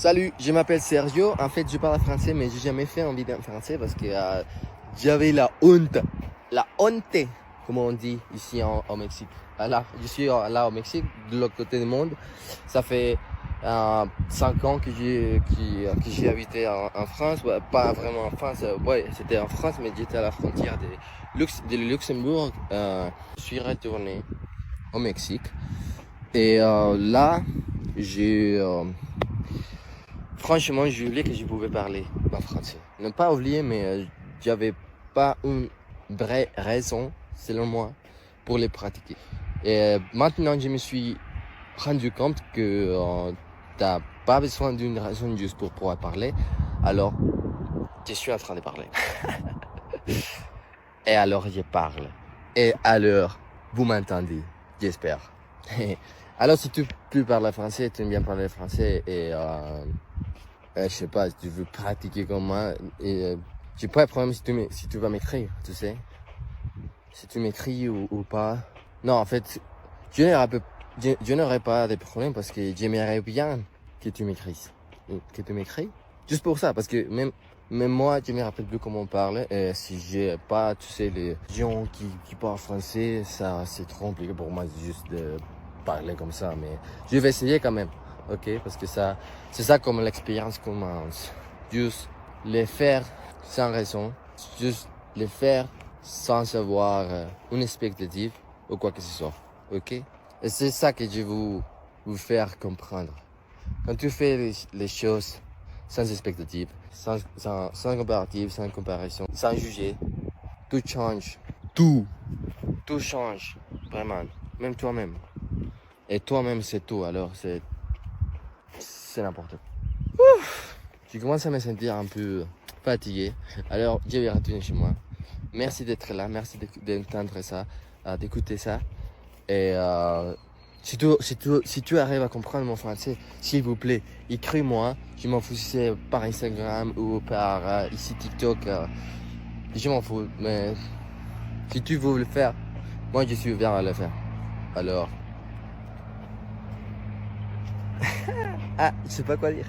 Salut, je m'appelle Sergio. En fait, je parle français, mais j'ai jamais fait un vidéo en français parce que j'avais la honte. La honte, comme on dit ici au Mexique. Là, je suis là au Mexique, de l'autre côté du monde. Ça fait 5 ans que j'ai habité en France. Ouais, pas vraiment en France, ouais, c'était en France, mais j'étais à la frontière de Luxembourg. Je suis retourné au Mexique. Et là, j'ai... franchement, j'ai oublié que je pouvais parler en français. Ne pas oublier, mais j'avais pas une vraie raison, selon moi, pour les pratiquer. Et maintenant, je me suis rendu compte que t'as pas besoin d'une raison juste pour pouvoir parler. Alors, je suis en train de parler. Et alors, je parle. Et alors, vous m'entendez, j'espère. Alors, si tu peux parler français, tu aimes bien parler français et je sais pas, si tu veux pratiquer comme moi, et j'ai pas de problème si tu vas m'écrire, tu sais. Si tu m'écris ou pas. Non, en fait, je n'aurais pas de problème parce que j'aimerais bien que tu m'écris. Que tu m'écris. Juste pour ça, parce que même moi, je me rappelle plus comment on parle. Et si j'ai pas, tu sais, les gens qui parlent français, ça, c'est trop compliqué pour moi juste de parler comme ça. Mais je vais essayer quand même. Ok, parce que ça, c'est ça comme l'expérience commence. Juste les faire sans raison. Juste les faire sans avoir une expectative ou quoi que ce soit. Ok? Et c'est ça que je veux vous faire comprendre. Quand tu fais les choses sans expectative, sans comparatif, sans comparaison, sans juger, tout change. Tout change. Vraiment. Même toi-même. Et toi-même, c'est tout. Alors, c'est n'importe quoi. Je commence à me sentir un peu fatigué. Alors, je vais retourner chez moi. Merci d'être là. Merci d'entendre ça, d'écouter ça. Et si tu arrives à comprendre mon français, s'il vous plaît, écris-moi. Je m'en fous si c'est par Instagram ou par ici TikTok. Je m'en fous. Mais si tu veux le faire, moi je suis ouvert à le faire. Alors, je sais pas quoi dire.